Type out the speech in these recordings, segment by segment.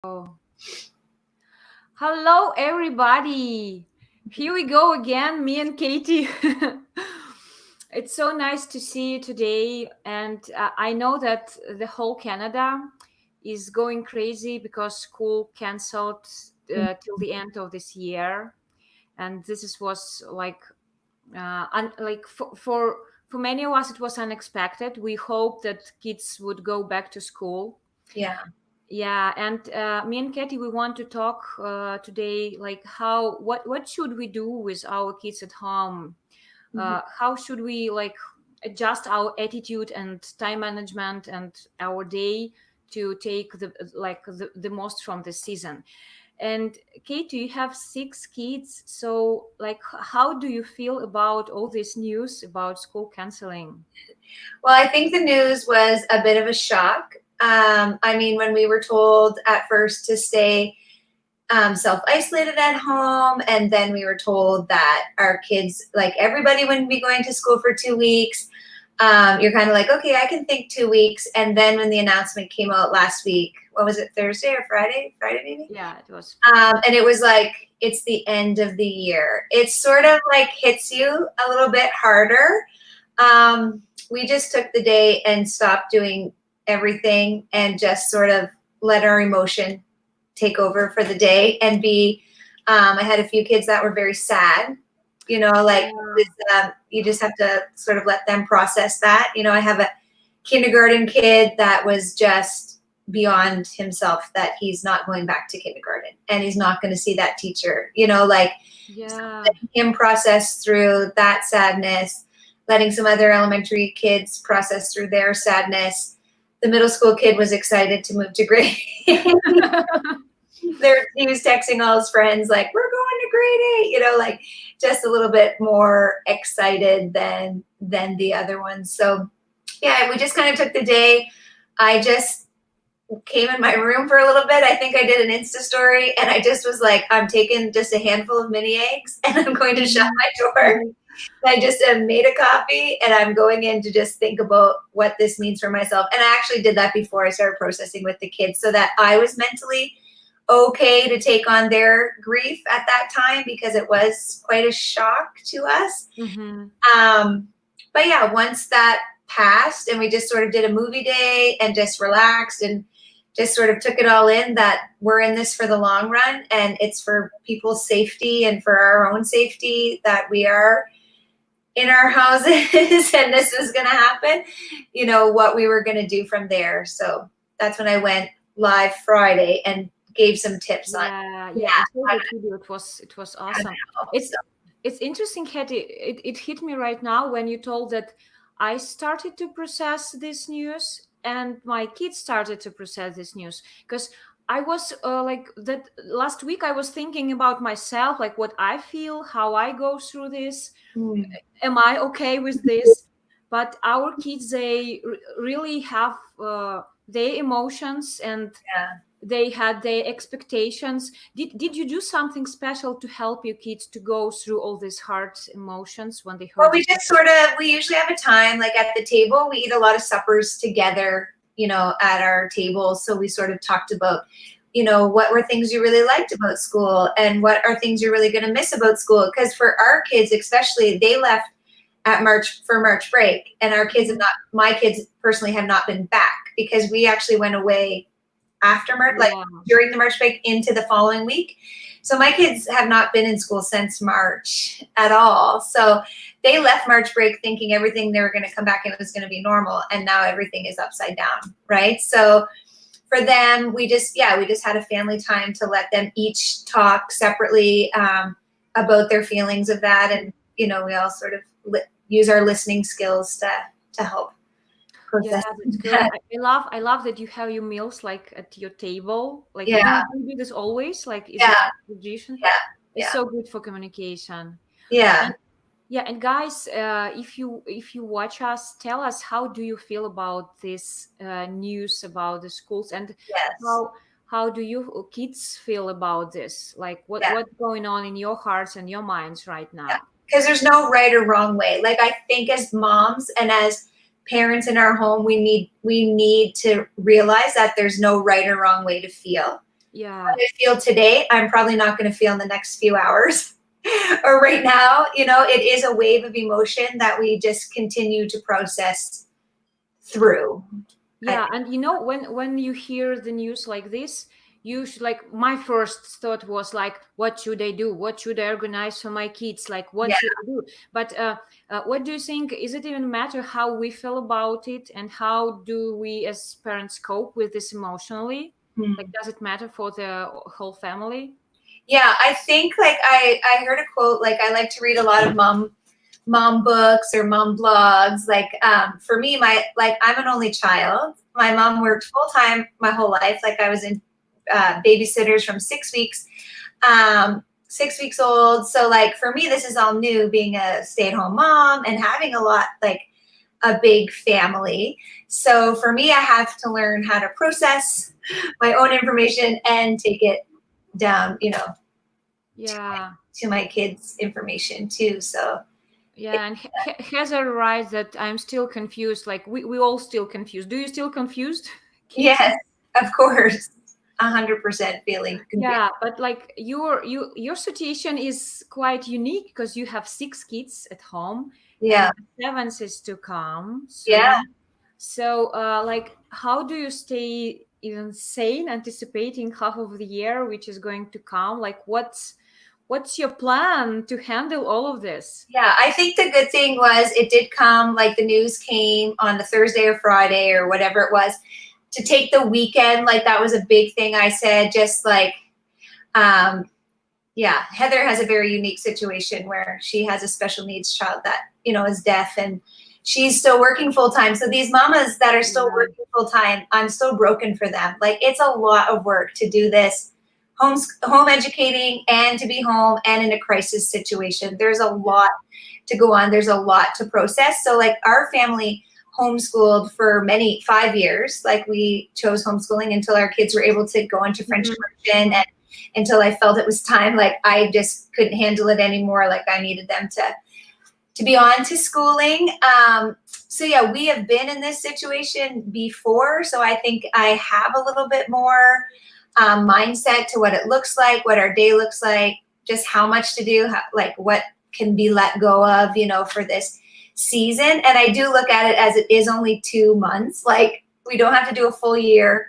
Oh. Hello, everybody. Here we go again, me and Katie. It's so nice to see you today. And I know that the whole Canada is going crazy because school canceled till the end of this year. And was like, like for many of us, it was unexpected. We hoped that kids would go back to school. Yeah. Yeah, and me and Katie, we want to talk today, like what should we do with our kids at home? How should we like adjust our attitude and time management and our day to take the most from the season? And Katie, you have 6 kids, so like, how do you feel about all this news about school canceling? Well, I think the news was a bit of a shock. I mean, when we were told at first to stay self-isolated at home, and then we were told that our kids, like everybody, wouldn't be going to school for 2 weeks. You're kind of like, okay, I can think 2 weeks. And then when the announcement came out last week, what was it, Thursday or Friday? Friday, maybe? Yeah, it was. And it was like, it's the end of the year. It sort of like hits you a little bit harder. We just took the day and stopped doing everything and just sort of let our emotion take over for the day and be. I had a few kids that were very sad, like you just have to sort of let them process that. I have a kindergarten kid that was just beyond himself that he's not going back to kindergarten and he's not going to see that teacher, like Yeah. letting him process through that sadness, letting some other elementary kids process through their sadness. The middle school kid was excited to move to grade. He was texting all his friends like, we're going to grade 8, like just a little bit more excited than the other ones. So yeah, we just kind of took the day. I just came in my room for a little bit. I think I did an Insta story and I just was like, I'm taking just a handful of mini eggs and I'm going to shut my door. I just made a coffee and I'm going in to just think about what this means for myself. And I actually did that before I started processing with the kids so that I was mentally okay to take on their grief at that time because it was quite a shock to us. But yeah, once that passed and we just sort of did a movie day and just relaxed and just sort of took it all in that we're in this for the long run and it's for people's safety and for our own safety that we are in our houses and this is going to happen, what we were going to do from there. So that's when I went live Friday and gave some tips on. I saw the video. It was awesome. It's interesting, Hetty. It hit me right now when you told that I started to process this news and my kids started to process this news because I was like that last week. I was thinking about myself, like what I feel, how I go through this. Am I okay with this? But our kids, they really have their emotions and they had their expectations. Did you do something special to help your kids to go through all these hard emotions when they heard? Well, we usually have a time like at the table. We eat a lot of suppers together, at our table. So we sort of talked about, what were things you really liked about school and what are things you're really going to miss about school? Because for our kids, especially, they left at March break and our kids my kids personally have not been back because we actually went away after March, like during the March break into the following week. So my kids have not been in school since March at all. So they left March break thinking everything they were going to come back and it was going to be normal. And now everything is upside down. Right. So for them, we just had a family time to let them each talk separately about their feelings of that. And, we all sort of use our listening skills to help. Yeah, that's good. I love that you have your meals like at your table. Like, do you do this always? Like, is it a tradition? It's so good for communication. And guys, if you watch us, tell us how do you feel about this news about the schools and how do you kids feel about this? Like, what's going on in your hearts and your minds right now? Because there's no right or wrong way. Like I think as moms and as parents in our home, we need to realize that there's no right or wrong way to feel. Yeah. I feel today, I'm probably not going to feel in the next few hours or right now. It is a wave of emotion that we just continue to process through. Yeah, and when you hear the news like this, you should, like, my first thought was like, what should I do? What should I organize for my kids? Like, what Yeah, should I do? But what do you think? Is it even matter how we feel about it, and how do we as parents cope with this emotionally? Like, does it matter for the whole family? yeah. I think like I heard a quote. Like I like to read a lot of mom books or mom blogs. Like for me, I'm an only child. My mom worked full time my whole life. Like I was in babysitters from 6 weeks, 6 weeks old. So like for me, this is all new, being a stay-at-home mom and having a big family. So for me, I have to learn how to process my own information and take it down, Yeah. to my kids' information too. So Yeah, and Heather writes that I'm still confused. Like, we all still confused. Do you still confused, kids? yes, of course, 100% feeling confused. Yeah, but like your situation is quite unique because you have six kids at home, Yeah, and the seventh is to come yeah, soon. So, like, how do you stay even sane, anticipating half of the year which is going to come? Like, what's your plan to handle all of this? yeah. I think the good thing was it did come, like the news came on the Thursday or Friday or whatever it was, to take the weekend. Like that was a big thing. I said, just like, um, yeah, Heather has a very unique situation where she has a special needs child that, is deaf, and she's still working full time. So these mamas that are still Yeah. working full time, I'm so broken for them. Like it's a lot of work to do this, home educating and to be home and in a crisis situation. There's a lot to go on. There's a lot to process. So like our family homeschooled for 5 years. Like we chose homeschooling until our kids were able to go into French immersion, and until I felt it was time. Like I just couldn't handle it anymore. Like I needed them to be on to schooling. So yeah, we have been in this situation before. So I think I have a little bit more mindset to what it looks like, what our day looks like, just how much to do, like what can be let go of, for this season. And I do look at it as it is only 2 months. Like we don't have to do a full year.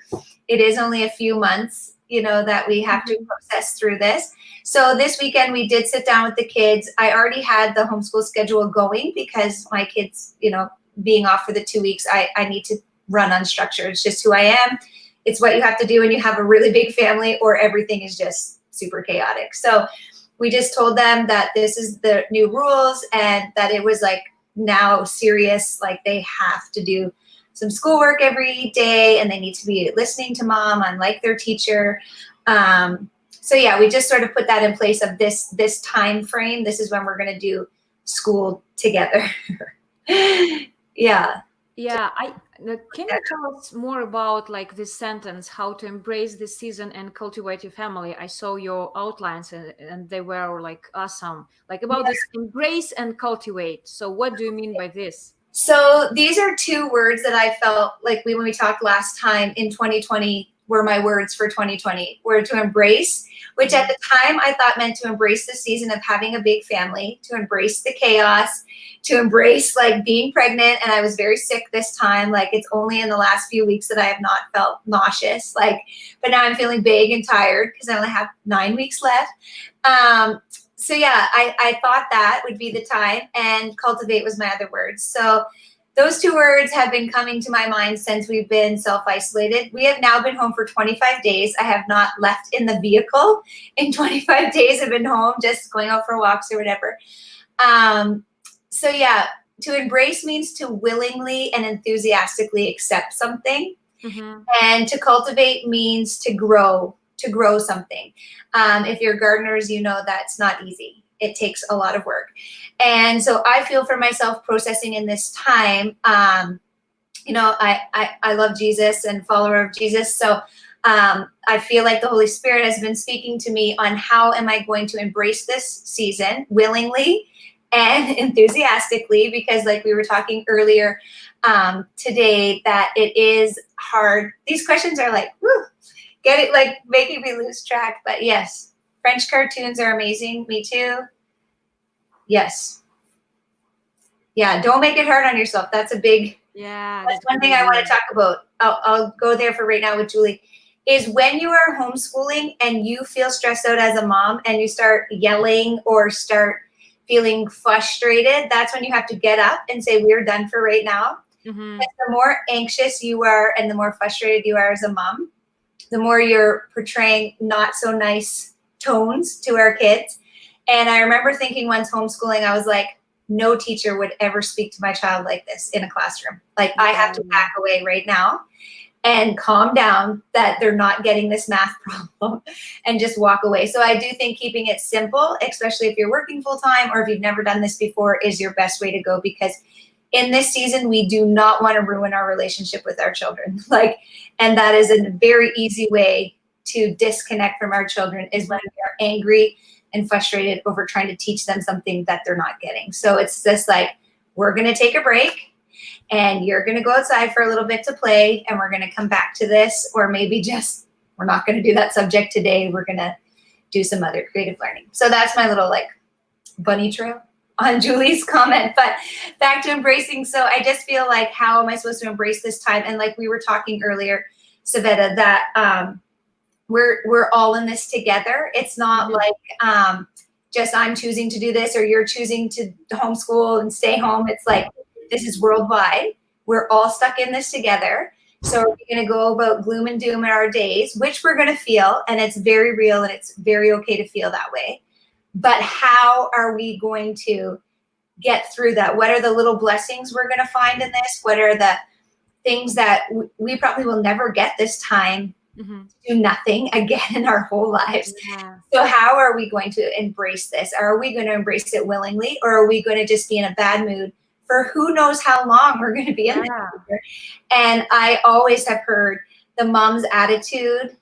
It is only a few months, that we have to process through this. So this weekend we did sit down with the kids. I already had the homeschool schedule going because my kids, being off for the 2 weeks, I need to run unstructured. It's just who I am. It's what you have to do when you have a really big family, or everything is just super chaotic. So we just told them that this is the new rules, and that it was like now serious, like they have to do some schoolwork every day, and they need to be listening to mom, unlike their teacher. So yeah, we just sort of put that in place of this time frame. This is when we're going to do school together. Yeah. Yeah, can you tell us more about like this sentence, how to embrace this season and cultivate your family? I saw your outlines, and they were like awesome. Like about this embrace and cultivate. So what do you mean by this? So these are two words that I felt like when we talked last time in 2020 were my words for 2020, were to embrace, which at the time I thought meant to embrace the season of having a big family, to embrace the chaos, to embrace like being pregnant. And I was very sick this time. Like it's only in the last few weeks that I have not felt nauseous. Like, but now I'm feeling big and tired because I only have 9 weeks left. So yeah, I thought that would be the time, and cultivate was my other words. So those two words have been coming to my mind since we've been self-isolated. We have now been home for 25 days. I have not left in the vehicle in 25 days. I've been home just going out for walks or whatever. So yeah, to embrace means to willingly and enthusiastically accept something. Mm-hmm. And to cultivate means to grow something. If you're gardeners, you know that's not easy. It takes a lot of work. And so I feel for myself processing in this time, I love Jesus and follower of Jesus. So I feel like the Holy Spirit has been speaking to me on how am I going to embrace this season willingly and enthusiastically, because like we were talking earlier today, that it is hard. These questions are like, whew, Get it, like making me lose track. But yes, French cartoons are amazing. Me too. Yes. Yeah, don't make it hard on yourself. That's That's one good thing I want idea. to talk about. I'll go there for right now with Julie. Is when you are homeschooling and you feel stressed out as a mom and you start yelling or start feeling frustrated, that's when you have to get up and say, we're done for right now. Mm-hmm. The more anxious you are and the more frustrated you are as a mom, the more you're portraying not so nice tones to our kids. And I remember thinking once homeschooling, I was like, no teacher would ever speak to my child like this in a classroom. Like, I have to back away right now and calm down that they're not getting this math problem and just walk away. So I do think keeping it simple, especially if you're working full time or if you've never done this before, is your best way to go, because in this season, we do not want to ruin our relationship with our children. And that is a very easy way to disconnect from our children, is when we are angry and frustrated over trying to teach them something that they're not getting. So it's just like, we're going to take a break and you're going to go outside for a little bit to play and we're going to come back to this, or maybe just, we're not going to do that subject today. We're going to do some other creative learning. So that's my little bunny trail on Julie's comment. But back to embracing. So I just feel like, how am I supposed to embrace this time? And like we were talking earlier, Savetta, that we're all in this together. It's not like just I'm choosing to do this or you're choosing to homeschool and stay home. It's like, this is worldwide. We're all stuck in this together. So we're going to go about gloom and doom in our days, which we're going to feel, and it's very real and it's very okay to feel that way. But how are we going to get through that? What are the little blessings we're going to find in this? What are the things that we probably will never get this time to do nothing again in our whole lives? Yeah. So how are we going to embrace this? Are we going to embrace it willingly, or are we going to just be in a bad mood for who knows how long we're going to be in this? And I always have heard the mom's attitude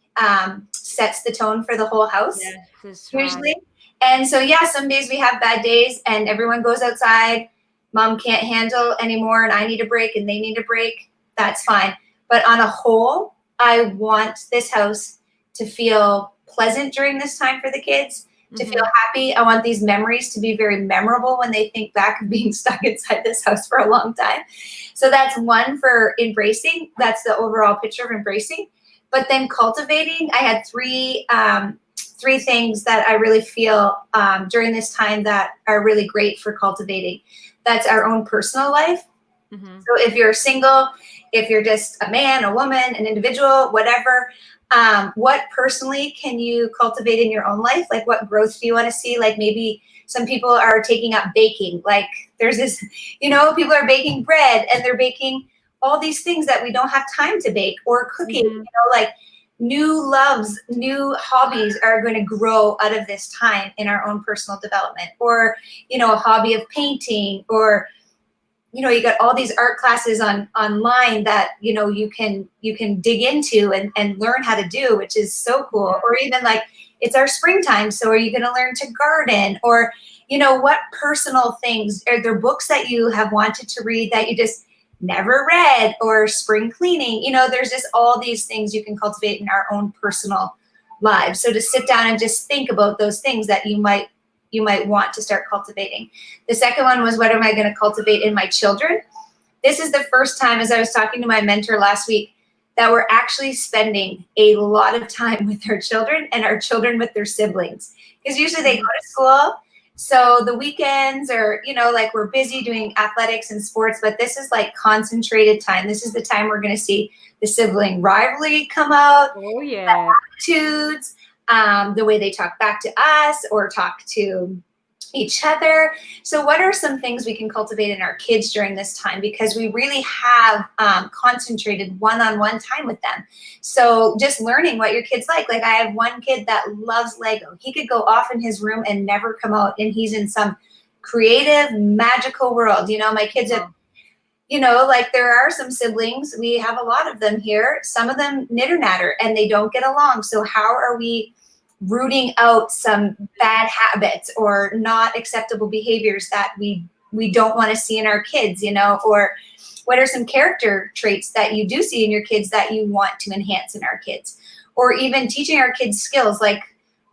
sets the tone for the whole house, usually. Right. And so, yeah, some days we have bad days and everyone goes outside. Mom can't handle anymore and I need a break and they need a break. That's fine. But on a whole, I want this house to feel pleasant during this time for the kids, to feel happy. I want these memories to be very memorable when they think back of being stuck inside this house for a long time. So that's one for embracing. That's the overall picture of embracing. But then cultivating, I had three things that I really feel during this time that are really great for cultivating. That's our own personal life. So if you're single, if you're just a man, a woman, an individual, whatever, what personally can you cultivate in your own life? Like, what growth do you want to see? Like, maybe some people are taking up baking. Like, there's this, people are baking bread and they're baking all these things that we don't have time to bake, or cooking, like new loves, new hobbies are going to grow out of this time in our own personal development, or, a hobby of painting, or, you got all these art classes online that, you can dig into and learn how to do, which is so cool. Or even like, it's our springtime. So are you going to learn to garden? Or, what personal things, are there books that you have wanted to read that you just never read? Or spring cleaning, there's just all these things you can cultivate in our own personal lives. So to sit down and just think about those things that you might want to start cultivating. The second one was, what am I going to cultivate in my children? This is the first time, as I was talking to my mentor last week, that we're actually spending a lot of time with our children and our children with their siblings. Because usually they go to school, so the weekends are, like, we're busy doing athletics and sports, but this is like concentrated time. This is the time we're going to see the sibling rivalry come out. Oh, yeah. The attitudes, the way they talk back to us or talk to each other. So what are some things we can cultivate in our kids during this time? Because we really have concentrated one-on-one time with them. So just learning what your kids like. Like, I have one kid that loves Lego. He could go off in his room and never come out, and he's in some creative, magical world. My kids have, like, there are some siblings, we have a lot of them here, some of them nitter natter and they don't get along. So how are we rooting out some bad habits or not acceptable behaviors that we don't want to see in our kids, or what are some character traits that you do see in your kids that you want to enhance in our kids? or even teaching our kids skills. Like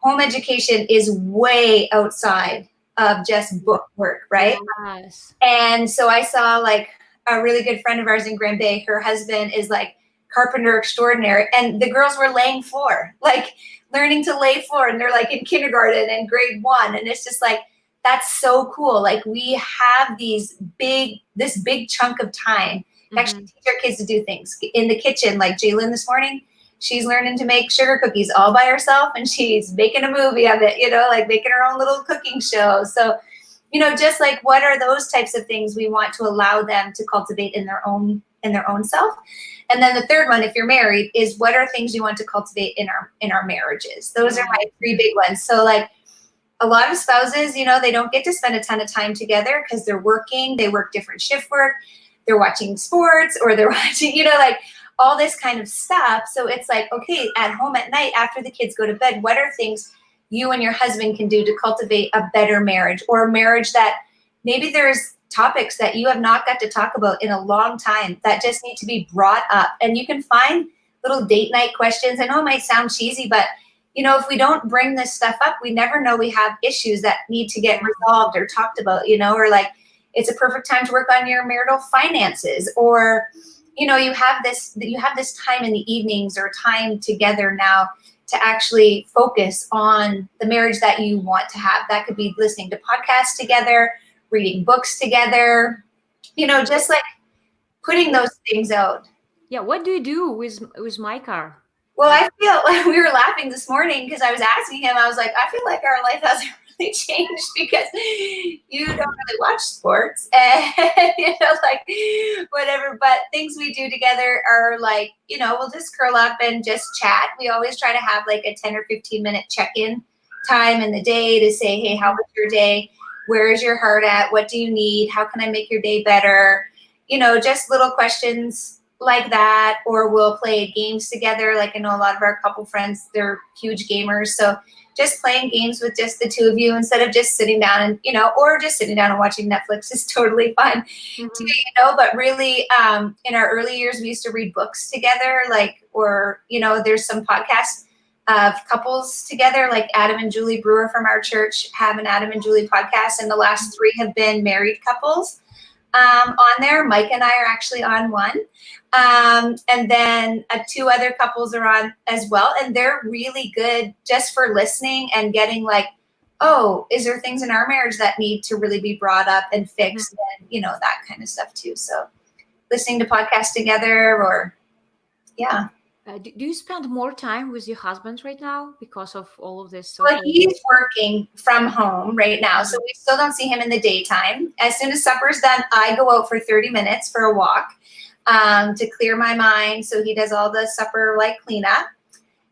home education is way outside of just book work, right? Yes. And so I saw like a really good friend of ours in Grand Bay, her husband is like carpenter extraordinary, and the girls were laying floor, like learning to lay floor, and they're like in kindergarten and grade 1. And it's just like, that's so cool. Like we have this big chunk of time to actually Mm-hmm. teach our kids to do things in the kitchen. Like Jalen this morning, she's learning to make sugar cookies all by herself, and she's making a movie of it, like making her own little cooking show. So, just like, what are those types of things we want to allow them to cultivate in their own self? And then the third one, if you're married, is what are things you want to cultivate in our marriages? Those are my 3 big ones. So like a lot of spouses, they don't get to spend a ton of time together because they're working, they work different shift work, they're watching sports, or they're watching, like all this kind of stuff. So it's like, okay, at home at night after the kids go to bed, what are things you and your husband can do to cultivate a better marriage, or a marriage that maybe there's topics that you have not got to talk about in a long time that just need to be brought up. And you can find little date night questions. I know it might sound cheesy, but if we don't bring this stuff up, we never know we have issues that need to get resolved or talked about, or like it's a perfect time to work on your marital finances, or you have this time in the evenings or time together now to actually focus on the marriage that you want to have. That could be listening to podcasts together, reading books together, just like putting those things out. Yeah, what do you do with my car? Well, I feel like we were laughing this morning because I was asking him, I was like, I feel like our life hasn't really changed because you don't really watch sports and, like whatever. But things we do together are like, we'll just curl up and just chat. We always try to have like a 10 or 15-minute check-in time in the day to say, hey, how was your day? Where is your heart at? What do you need? How can I make your day better? Just little questions like that. Or we'll play games together. Like I know a lot of our couple friends, they're huge gamers. So just playing games with just the two of you instead of just sitting down and, or just sitting down and watching Netflix is totally fine Mm-hmm. too, but really in our early years, we used to read books together, there's some podcasts of couples together, like Adam and Julie Brewer from our church have an Adam and Julie podcast. And the last 3 have been married couples on there. Mike and I are actually on one. And then 2 other couples are on as well. And they're really good just for listening and getting like, oh, is there things in our marriage that need to really be brought up and fixed? And, that kind of stuff too. So listening to podcasts together or, yeah. Do you spend more time with your husband right now because of all of this? Well, he's working from home right now, so we still don't see him in the daytime. As soon as supper's done, I go out for 30 minutes for a walk to clear my mind. So he does all the supper like cleanup.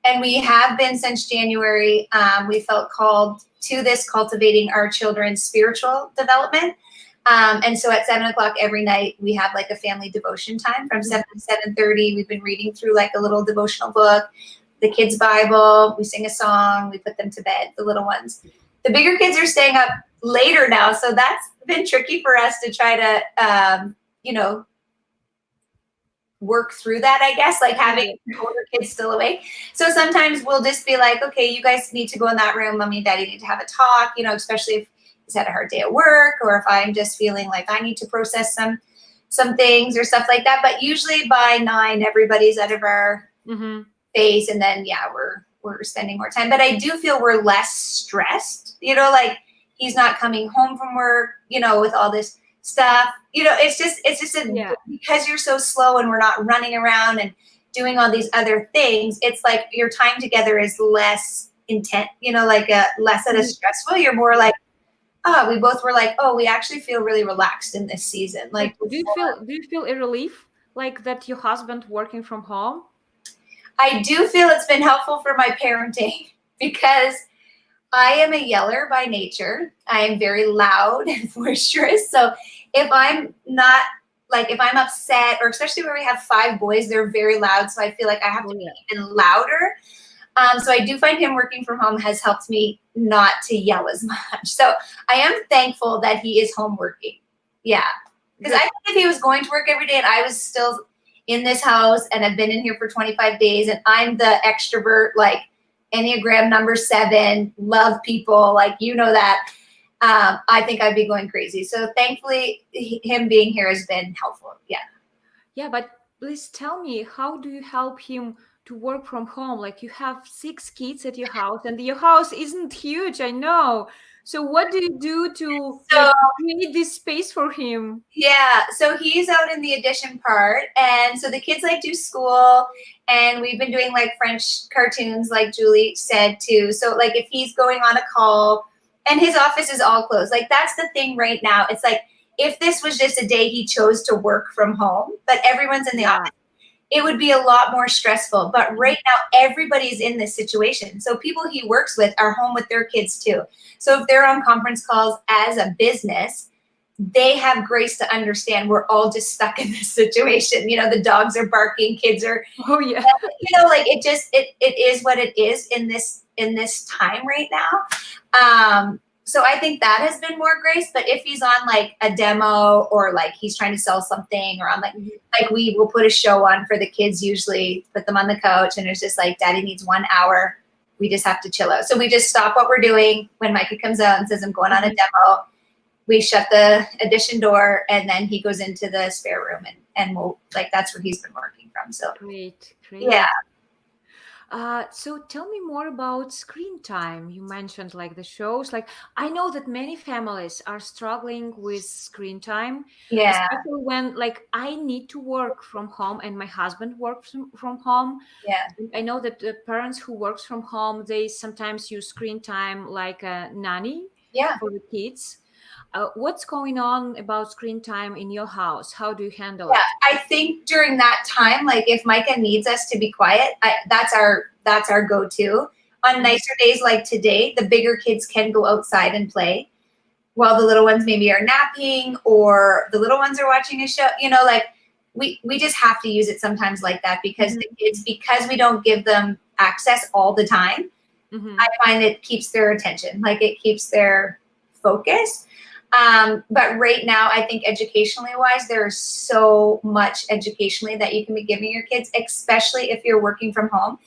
And we have been since January. We felt called to this cultivating our children's spiritual development. And so at 7:00 every night, we have like a family devotion time from 7 to 7:30. We've been reading through like a little devotional book, the kids' Bible. We sing a song. We put them to bed, the little ones. The bigger kids are staying up later now. So that's been tricky for us to try to, work through that, I guess, like having older kids still awake. So sometimes we'll just be like, okay, you guys need to go in that room. Mommy and daddy need to have a talk, especially if he's had a hard day at work, or if I'm just feeling like I need to process some things or stuff like that. But usually by 9, everybody's out of our face. And then, we're spending more time. But I do feel we're less stressed, like he's not coming home from work, with all this stuff, it's just because you're so slow and we're not running around and doing all these other things. It's like your time together is less intense, less at a stressful. You're more like, we both were like, we actually feel really relaxed in this season. Like, do you feel a relief like that your husband working from home? I do feel it's been helpful for my parenting because I am a yeller by nature. I am very loud and boisterous. So if I'm not, if I'm upset, or especially where we have 5 boys, they're very loud. So I feel like I have to be even louder. So I do find him working from home has helped me not to yell as much. So I am thankful that he is home working. Yeah. Because I think if he was going to work every day and I was still in this house and I've been in here for 25 days and I'm the extrovert, like Enneagram number 7, love people, like, you know that, I think I'd be going crazy. So thankfully him being here has been helpful. Yeah. Yeah, but please tell me, how do you help him to work from home? Like you have 6 kids at your house, and your house isn't huge, I know. So what do you do to like So create this space for him? yeah, so he's out in the addition part, and so the kids like do school, and we've been doing like French cartoons, like Julie said too. So like if he's going on a call, and his office is all closed, like that's the thing right now. It's like if this was just a day he chose to work from home, but everyone's in the Yeah. office, it would be a lot more stressful. But right now, everybody's in this situation. So people he works with are home with their kids too. So if they're on conference calls as a business, they have grace to understand we're all just stuck in this situation. You know, the dogs are barking, kids are, Oh yeah. like it is what it is in this time right now. So I think that has been more grace. But if he's on like a demo or like he's trying to sell something or on like we will put a show on for the kids, usually put them on the couch and it's just like daddy needs 1 hour. We just have to chill out. So we just stop what we're doing when Micah comes out and says, I'm going on a demo. We shut the addition door and then he goes into the spare room and we'll like, that's where he's been working from. So Great, great. yeah. So tell me more about screen time. You mentioned like the shows. Like I know that many families are struggling with screen time, Yeah. especially when like I need to work from home and my husband works from home. Yeah. I know that the parents who works from home, they sometimes use screen time like a nanny Yeah. for the kids. What's going on about screen time in your house? How do you handle Yeah, it? I think during that time, like if Micah needs us to be quiet, that's our go-to. On nicer days like today, the bigger kids can go outside and play, while the little ones maybe are napping or the little ones are watching a show. You know, like we just have to use it sometimes like that because the kids, because we don't give them access all the time, I find it keeps their attention, like it keeps their focus. But right now, I think educationally wise, there's so much educationally that you can be giving your kids, especially if you're working from home.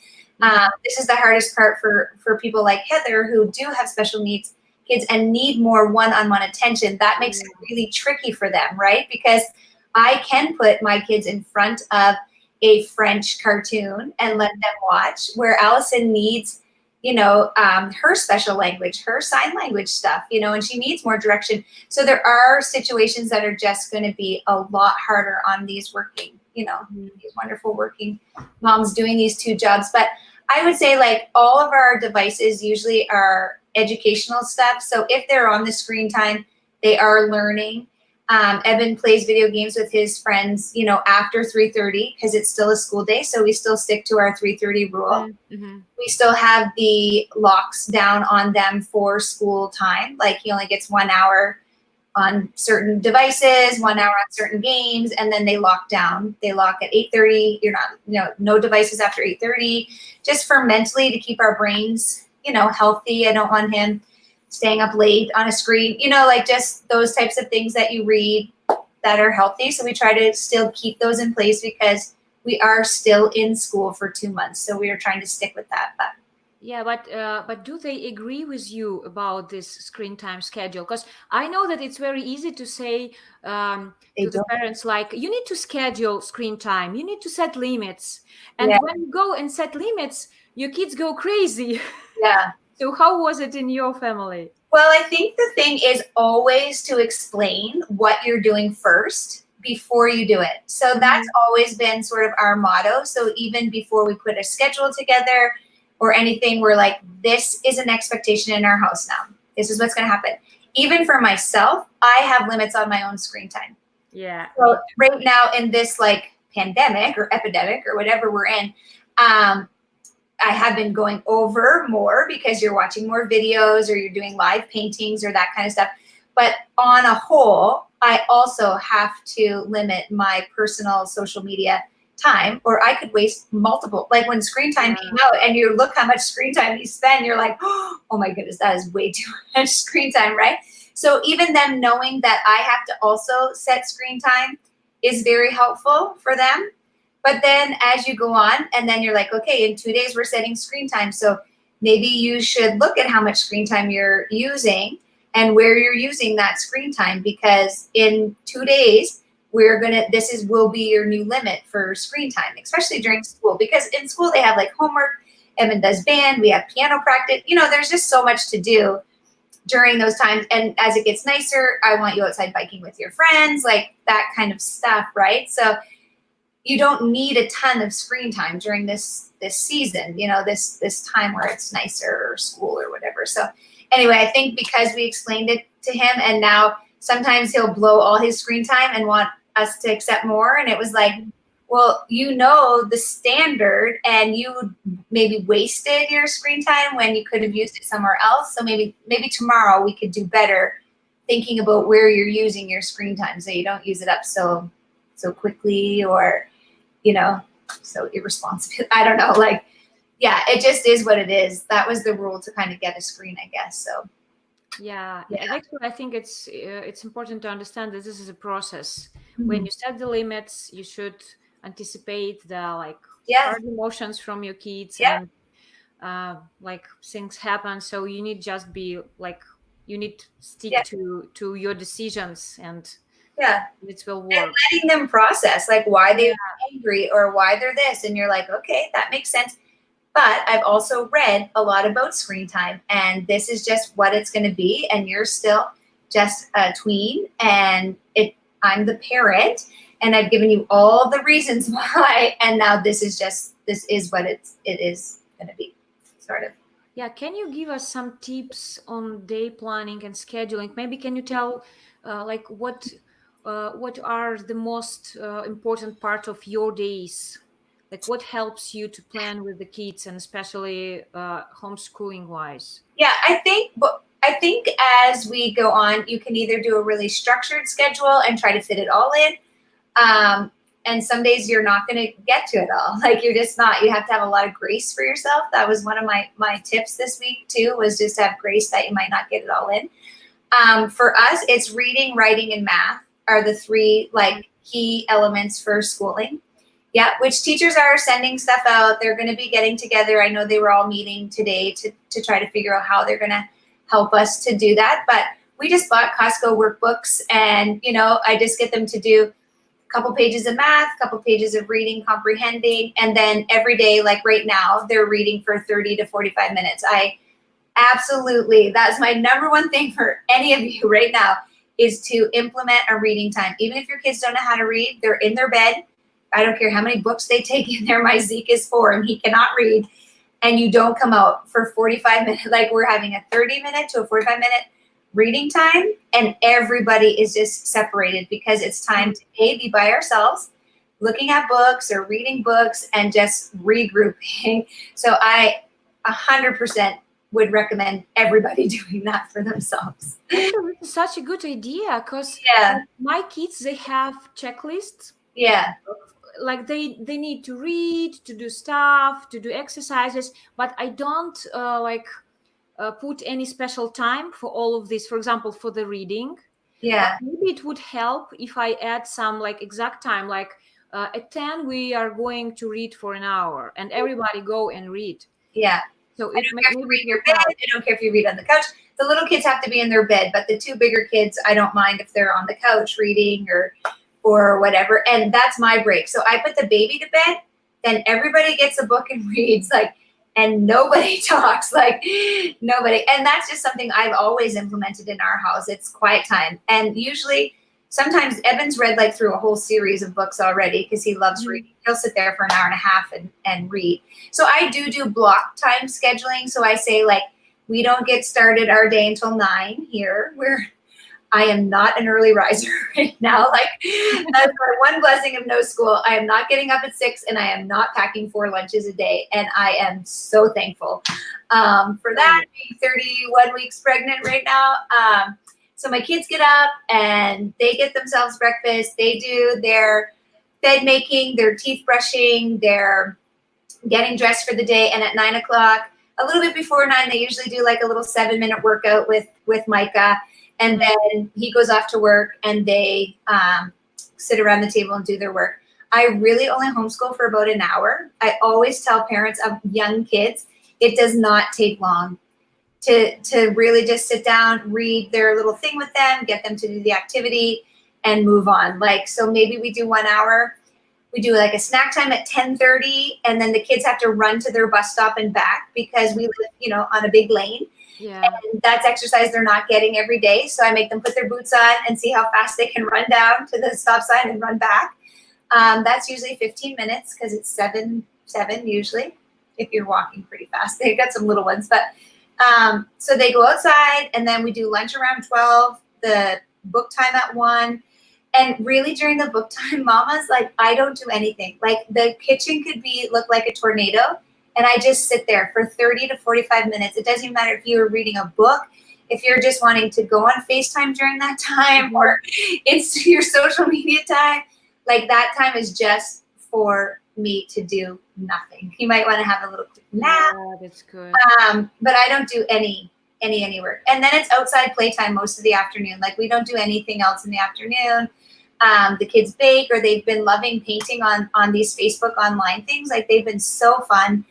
This is the hardest part for people like Heather who do have special needs kids and need more one-on-one attention. That makes it really tricky for them, right? Because I can put my kids in front of a French cartoon and let them watch, where Allison needs, her special language, her sign language stuff, and she needs more direction. So there are situations that are just going to be a lot harder on these working, these wonderful working moms doing these 2 jobs. But I would say like all of our devices usually are educational stuff. So if they're on the screen time, they are learning. Evan plays video games with his friends, after 3:30 because it's still a school day. So we still stick to our 3:30 rule. We still have the locks down on them for school time. Like he only gets 1 hour on certain devices, 1 hour on certain games, and then they lock down. They lock at 8:30. You're not, no devices after 8:30, just for mentally to keep our brains, healthy. I don't want him staying up late on a screen, like just those types of things that you read that are healthy. So we try to still keep those in place because we are still in school for 2 months. So we are trying to stick with that. Yeah, but do they agree with you about this screen time schedule? Because I know that it's very easy to say They to the don't. parents, like, you need to schedule screen time, you need to set limits. And Yeah. when you go and set limits, your kids go crazy. Yeah. So how was it in your family? Well, I think the thing is always to explain what you're doing first before you do it. So that's always been sort of our motto. So even before we put a schedule together or anything, we're like, this is an expectation in our house now. This is what's going to happen. Even for myself, I have limits on my own screen time. Yeah. So right now in this like pandemic or epidemic or whatever we're in, I have been going over more because you're watching more videos or you're doing live paintings or that kind of stuff. But on a whole, I also have to limit my personal social media time, or I could waste multiple. Like when screen time came out and you look how much screen time you spend, you're like, oh my goodness, that is way too much screen time, right? So even them knowing that I have to also set screen time is very helpful for them. But then as you go on, and then you're like, okay, in 2 days we're setting screen time. So maybe you should look at how much screen time you're using and where you're using that screen time, because in 2 days will be your new limit for screen time, especially during school, because in school they have like homework, Evan does band, we have piano practice, there's just so much to do during those times. And as it gets nicer, I want you outside biking with your friends, like that kind of stuff, right? So you don't need a ton of screen time during this season, this time where it's nicer, or school or whatever. So anyway, I think because we explained it to him, and now sometimes he'll blow all his screen time and want us to accept more. And it was like, well, the standard, and you maybe wasted your screen time when you could have used it somewhere else. So maybe tomorrow we could do better thinking about where you're using your screen time, so you don't use it up so quickly, or so irresponsible. I don't know. Like, yeah, it just is what it is. That was the rule to kind of get a screen, I guess. So Yeah, yeah. actually, I think it's important to understand that this is a process. When Mhm. you set the limits, you should anticipate the Yeah, hard emotions from your kids, yeah, and like things happen. So you need just be like, you need stick yeah, to your decisions, and yeah. it will And work. letting them process like why Yeah, they're angry or why they're this, and you're like, okay, that makes sense. But I've also read a lot about screen time, and this is just what it's going to be. And you're still just a tween, and I'm the parent, and I've given you all the reasons why. And now this is what it is going to be, sort of. yeah. Can you give us some tips on day planning and scheduling? Maybe can you tell like what are the most important part of your days? Like what helps you to plan with the kids, and especially homeschooling wise? Yeah, I think as we go on, you can either do a really structured schedule and try to fit it all in. And some days you're not going to get to it all. Like you're just not. You have to have a lot of grace for yourself. That was one of my tips this week too. Was just to have grace that you might not get it all in. For us, it's reading, writing, and math are the three like key elements for schooling. Yeah, which teachers are sending stuff out. They're going to be getting together. I know they were all meeting today to try to figure out how they're going to help us to do that. But we just bought Costco workbooks, and I just get them to do a couple pages of math, a couple pages of reading, comprehending, and then every day, like right now, they're reading for 30 to 45 minutes. Absolutely. That's my number one thing for any of you right now, is to implement a reading time. Even if your kids don't know how to read, they're in their bed. I don't care how many books they take in there. My Zeke is 4 and he cannot read. And you don't come out for 45 minutes. Like we're having a 30-minute to a 45-minute reading time, and everybody is just separated because it's time to be by ourselves, looking at books or reading books and just regrouping. So I 100% would recommend everybody doing that for themselves. Actually, this is such a good idea, because Yeah, my kids, they have checklists. yeah, Like they need to read, to do stuff, to do exercises, but I don't put any special time for all of this. For example, for the reading, but yeah, maybe it would help if I add some like exact time, like at 10 we are going to read for an hour, and everybody go and read. yeah. So I it don't care if you maybe read it in your will bed. help. I don't care if you read on the couch. The little kids have to be in their bed, but the two bigger kids, I don't mind if they're on the couch reading or whatever. And that's my break. So I put the baby to bed, then everybody gets a book and reads, like, and nobody talks, like nobody. And that's just something I've always implemented in our house. It's quiet time. And usually sometimes Evan's read like through a whole series of books already because he loves Mhm. reading. He'll sit there for an hour and a half and read. So I do block time scheduling. So I say like, we don't get started our day until 9 here. I am not an early riser right now. Like that's my one blessing of no school. I am not getting up at 6, and I am not packing 4 lunches a day. And I am so thankful for that. Being 31 weeks pregnant right now. So my kids get up and they get themselves breakfast. They do their bed making, their teeth brushing, their getting dressed for the day. And at 9 o'clock, a little bit before 9, they usually do like a little 7-minute workout with Micah. And then he goes off to work, and they sit around the table and do their work. I really only homeschool for about an hour. I always tell parents of young kids, it does not take long to really just sit down, read their little thing with them, get them to do the activity, and move on. Like, so maybe we do 1 hour. We do like a snack time at 10:30, and then the kids have to run to their bus stop and back because we live, on a big lane. Yeah. And that's exercise they're not getting every day. So I make them put their boots on and see how fast they can run down to the stop sign and run back. That's usually 15 minutes because it's seven usually, if you're walking pretty fast. They've got some little ones, but so they go outside, and then we do lunch around 12, the book time at 1. And really during the book time, Mama's like, I don't do anything. Like the kitchen could look like a tornado, and I just sit there for 30 to 45 minutes. It doesn't even matter if you were reading a book, if you're just wanting to go on FaceTime during that time, or it's your social media time. Like that time is just for me to do nothing. You might want to have a little quick nap. Yeah, that's good. But I don't do any work. And then it's outside playtime most of the afternoon. Like we don't do anything else in the afternoon. The kids bake, or they've been loving painting on these Facebook online things. Like they've been so fun.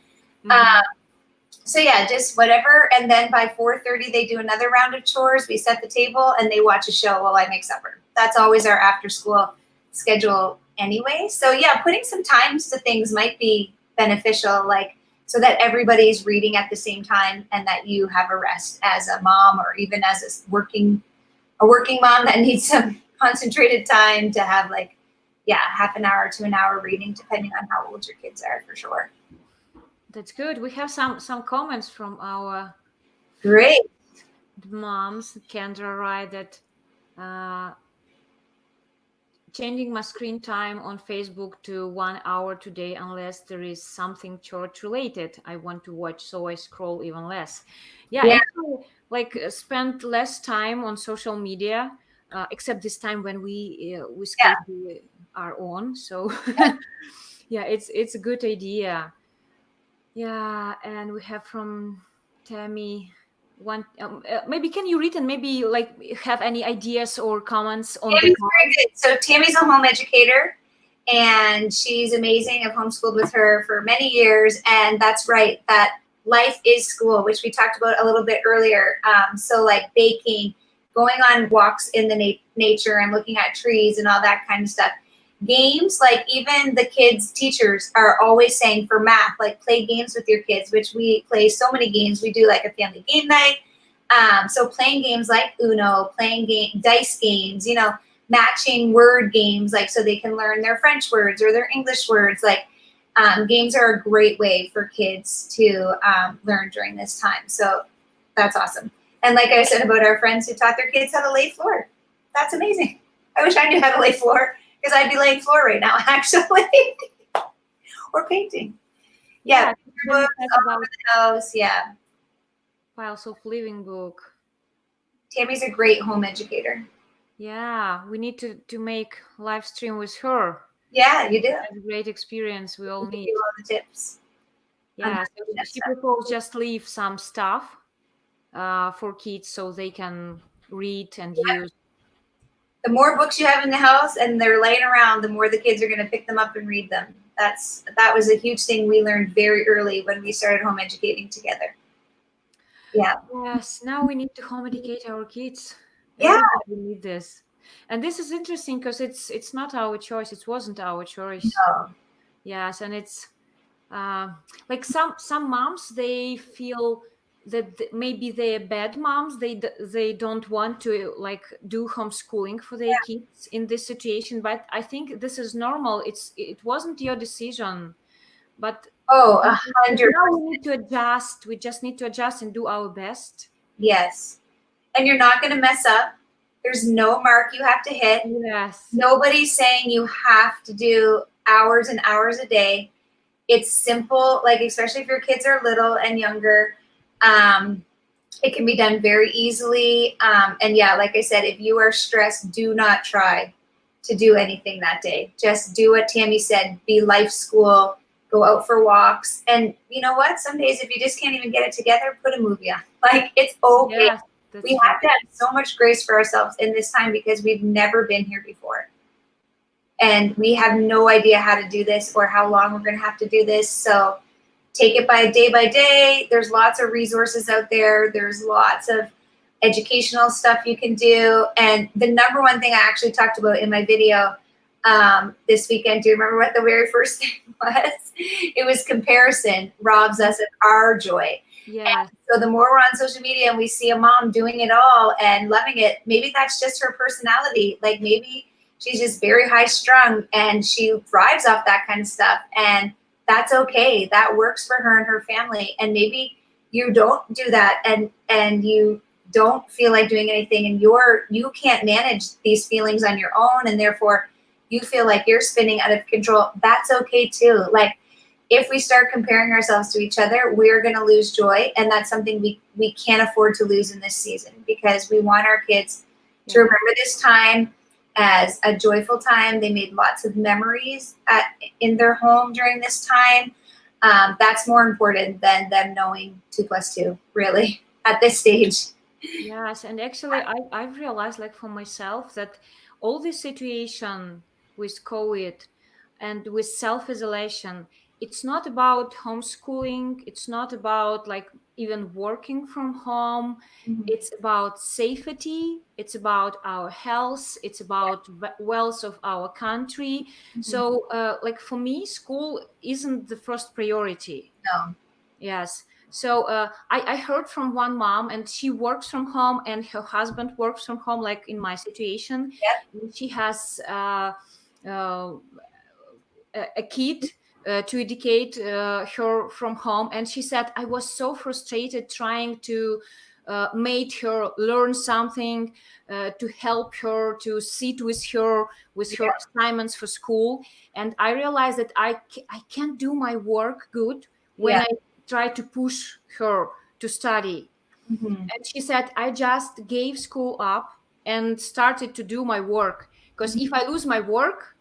So yeah, just whatever. And then by 4:30, they do another round of chores. We set the table and they watch a show while I make supper. That's always our after school schedule anyway. So yeah, putting some times to things might be beneficial, like so that everybody's reading at the same time and that you have a rest as a mom, or even as a working mom that needs some concentrated time to have half an hour to an hour reading, depending on how old your kids are, for sure. That's good. We have some comments from our Great moms. Kendra write that changing my screen time on Facebook to 1 hour today, unless there is something church related I want to watch, so I scroll even less. Yeah. Actually, spend less time on social media, except this time when we schedule our own. So yeah, it's a good idea. Yeah, and we have from Tammy one. Maybe can you read and maybe have any ideas or comments on Tammy's very good. So Tammy's a home educator, and she's amazing. I've homeschooled with her for many years, and that's right. That life is school, which we talked about a little bit earlier. So like baking, going on walks in the nature, and looking at trees and all that kind of stuff. Games, like even the kids' teachers are always saying for math, like play games with your kids, which we play so many games. We do like a family game night. So playing games like Uno, playing dice games, matching word games, like so they can learn their French words or their English words. Like games are a great way for kids to learn during this time. So that's awesome. And like I said about our friends who taught their kids how to lay floor, that's amazing. I wish I knew how to lay floor, because I'd be laying floor right now, actually, or painting. Yeah, books all over the house. Yeah. Piles of living book. Tammy's a great home educator. Yeah, we need to make live stream with her. Yeah, you do. That's a great experience. We all need all the tips. Yeah, so she proposed just leave some stuff for kids so they can read and use. The more books you have in the house and they're laying around, the more the kids are going to pick them up and read them. That was a huge thing we learned very early when we started home educating together. Yeah. Yes, now we need to home educate our kids. Yeah. We need this. And this is interesting because it's not our choice. It wasn't our choice. No. Yes, and it's like some moms, they feel that maybe they're bad moms. They don't want to do homeschooling for their kids in this situation. But I think this is normal. It wasn't your decision, but 100%. Now we need to adjust. We just need to adjust and do our best. Yes, and you're not going to mess up. There's no mark you have to hit. Yes. Nobody's saying you have to do hours and hours a day. It's simple, like especially if your kids are little and younger. It can be done very easily. And yeah, like I said, if you are stressed, do not try to do anything that day. Just do what Tammy said, be life school, go out for walks. And you know what? Some days if you just can't even get it together, put a movie on. Like it's okay. Yes, we have to have so much grace for ourselves in this time because we've never been here before. and we have no idea how to do this or how long we're going to have to do this. So take it by day. There's lots of resources out there. There's lots of educational stuff you can do. And the number one thing I actually talked about in my video this weekend, do you remember what the very first thing was? It was comparison robs us of our joy. Yeah. And so the more we're on social media and we see a mom doing it all and loving it, maybe that's just her personality. Like maybe she's just very high strung and she thrives off that kind of stuff. And that's okay. That works for her and her family. And maybe you don't do that and you don't feel like doing anything and you can't manage these feelings on your own and therefore you feel like you're spinning out of control. That's okay too. Like if we start comparing ourselves to each other, we're going to lose joy. And that's something we can't afford to lose in this season because we want our kids to remember this time as a joyful time. They made lots of memories in their home during this time. That's more important than them knowing 2 + 2, really, at this stage. Yes, and actually, I've realized, like for myself, that all this situation with COVID and with self-isolation, it's not about homeschooling. It's not about like even working from home. Mhm. It's about safety. It's about our health. It's about wealth of our country. Mhm. So, like for me, school isn't the first priority. No. Yes. So I heard from one mom, and she works from home, and her husband works from home, like in my situation. Yep. And she has uh, a kid to educate her from home, and she said I was so frustrated trying to make her learn something, to help her to sit with her Yeah. assignments for school. And I realized that I can't do my work good when Yeah. I try to push her to study. Mhm. And she said I just gave school up and started to do my work, because Mhm. if I lose my work,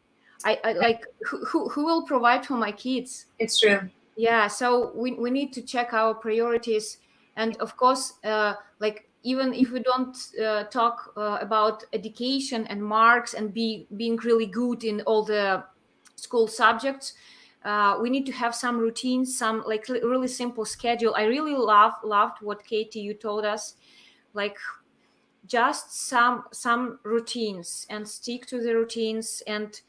I like who will provide for my kids? It's true. Yeah, so we need to check our priorities. And of course, like even if we don't talk about education and marks and being really good in all the school subjects, we need to have some routines, some like really simple schedule. I really loved what Katie you told us, like just some routines, and stick to the routines. And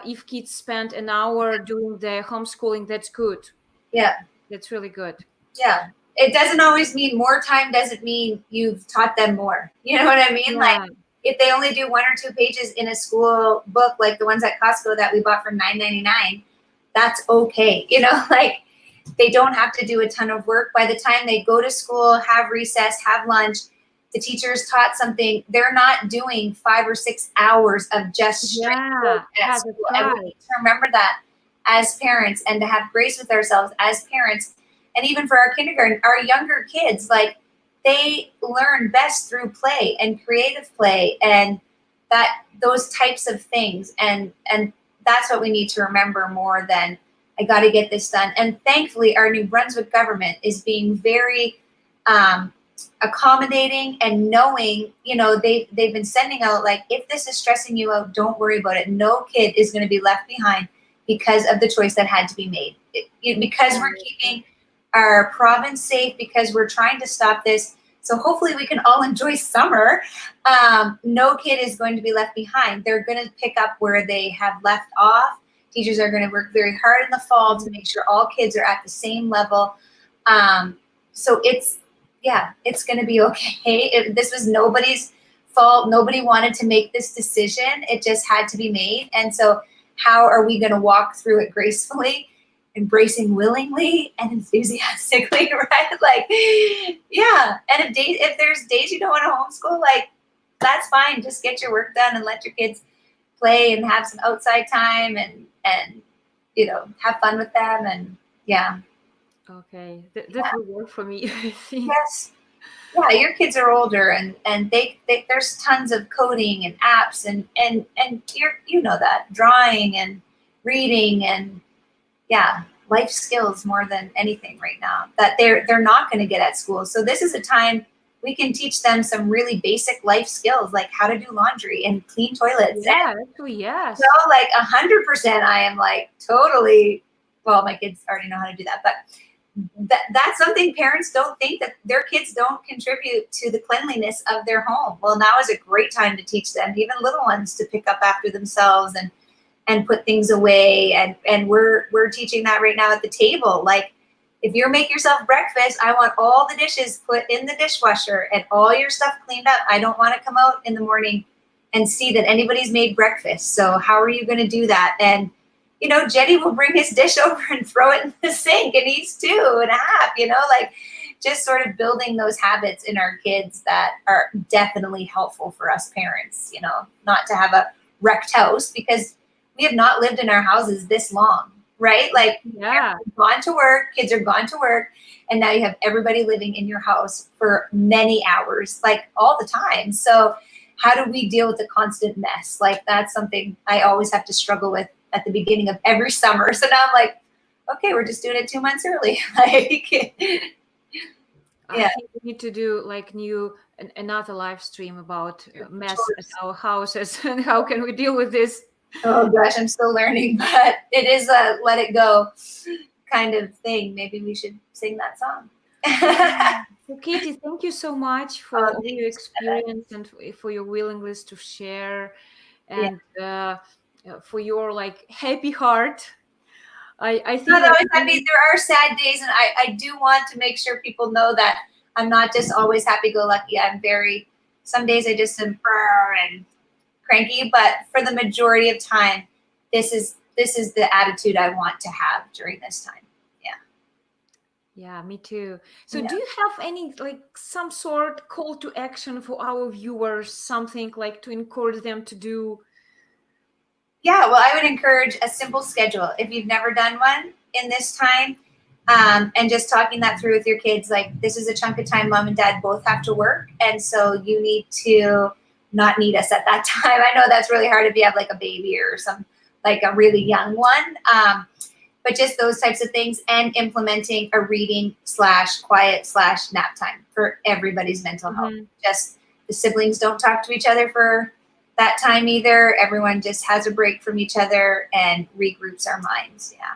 if kids spend an hour doing the homeschooling, that's good. Yeah. That's really good. Yeah. It doesn't always mean more time doesn't mean you've taught them more. You know what I mean? Like Yeah. if they only do 1 or 2 pages in a school book, like the ones at Costco that we bought for $9.99, that's okay. You know, like they don't have to do a ton of work. By the time they go to school, have recess, have lunch, the teachers taught something. They're not doing 5 or 6 hours of just straight work Yeah, at yeah, school. that's And we right. need to remember that as parents and to have grace with ourselves as parents. And even for our kindergarten, our younger kids, like they learn best through play and creative play and that those types of things. And that's what we need to remember more than I got to get this done. And thankfully, our New Brunswick government is being very accommodating and knowing, you know, they've been sending out like, if this is stressing you out, don't worry about it. No kid is going to be left behind because of the choice that had to be made. Because we're keeping our province safe, because we're trying to stop this. So hopefully we can all enjoy summer. No kid is going to be left behind. They're going to pick up where they have left off. Teachers are going to work very hard in the fall to make sure all kids are at the same level. So it's going to be okay. This was nobody's fault. Nobody wanted to make this decision. It just had to be made. And so how are we going to walk through it gracefully, embracing willingly and enthusiastically, right? Like, yeah. And if there's days you don't want to homeschool, like that's fine. Just get your work done and let your kids play and have some outside time and you know, have fun with them. And yeah. Okay, that will work for me, I think. Yes. Yeah, your kids are older and they there's tons of coding and apps and you know that drawing and reading and yeah, life skills more than anything right now that they're not going to get at school. So this is a time we can teach them some really basic life skills, like how to do laundry and clean toilets. And Yeah, actually, yes. like 100%, I am like totally, well, my kids already know how to do that, but that's something parents don't think, that their kids don't contribute to the cleanliness of their home. Well, now is a great time to teach them, even little ones, to pick up after themselves and put things away. And we're teaching that right now at the table. Like, if you make yourself breakfast, I want all the dishes put in the dishwasher and all your stuff cleaned up. I don't want to come out in the morning and see that anybody's made breakfast. So how are you going to do that? And Jenny will bring his dish over and throw it in the sink, and he's 2.5, like just sort of building those habits in our kids that are definitely helpful for us parents, not to have a wrecked house, because we have not lived in our houses this long, right? Like, Yeah. gone to work, kids are gone to work, and now you have everybody living in your house for many hours, like all the time. So how do we deal with the constant mess? Like, that's something I always have to struggle with at the beginning of every summer. So now I'm like, okay, we're just doing it 2 months early. Like, I yeah, think we need to do like another live stream about mess at chores. our houses and how can we deal with this. Oh gosh, I'm still learning, but it is a let it go kind of thing. Maybe we should sing that song. So, Katie, thank you so much for all your experience and for your willingness to share, Yeah. and for your like happy heart. I No, think that that was happy. There are sad days, and I do want to make sure people know that I'm not just always happy-go-lucky. I'm very, some days I just am and cranky, but for the majority of time, this is the attitude I want to have during this time. yeah, me too. So, Yeah. do you have any like some sort call to action for our viewers? Something like to encourage them to do? Yeah, well, I would encourage a simple schedule. If you've never done one in this time, and just talking that through with your kids, like, this is a chunk of time mom and dad both have to work. And so you need to not need us at that time. I know that's really hard if you have like a baby or like a really young one. But just those types of things, and implementing a reading / quiet / nap time for everybody's mental health. Mhm. Just, the siblings don't talk to each other for that time either. Everyone just has a break from each other and regroups our minds. Yeah,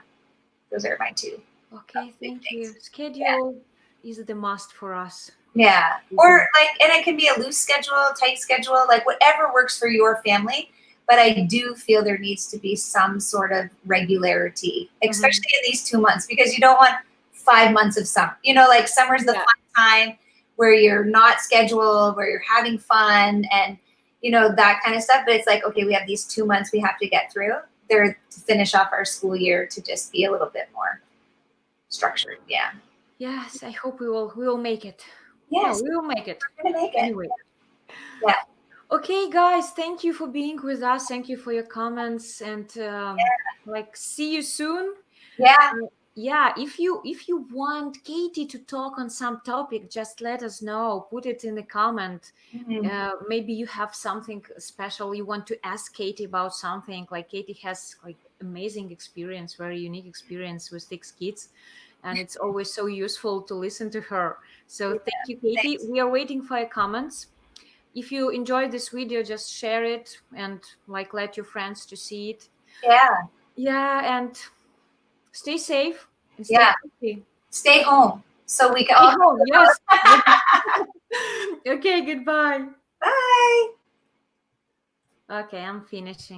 those are my two Okay, big thank things. you. Schedule is the must for us. Yeah. Or like, and it can be a loose schedule, tight schedule, like whatever works for your family. But I do feel there needs to be some sort of regularity, especially in these 2 months, because you don't want 5 months of summer. Like, summer's the Yeah. fun time where you're not scheduled, where you're having fun and, that kind of stuff. But it's like, okay, we have these 2 months we have to get through there to finish off our school year, to just be a little bit more structured. Yeah. Yes, I hope we will make it. No, Yes, we will make it. we're going to make it. Anyway. Yeah. Okay, guys, thank you for being with us. Thank you for your comments, and like, see you soon. Yeah. Yeah, if you want Katie to talk on some topic, just let us know. Put it in the comment. Mhm. Maybe you have something special you want to ask Katie about something. Like, Katie has like amazing experience, very unique experience with 6 kids, and it's always so useful to listen to her. So Yeah. thank you, Katie. Thanks. We are waiting for your comments. If you enjoyed this video, just share it and like let your friends to see it. Yeah. Yeah, and stay safe and stay Yeah. healthy. Stay home so we can Stay all. home, yes. Okay, goodbye. Bye. Okay, I'm finishing.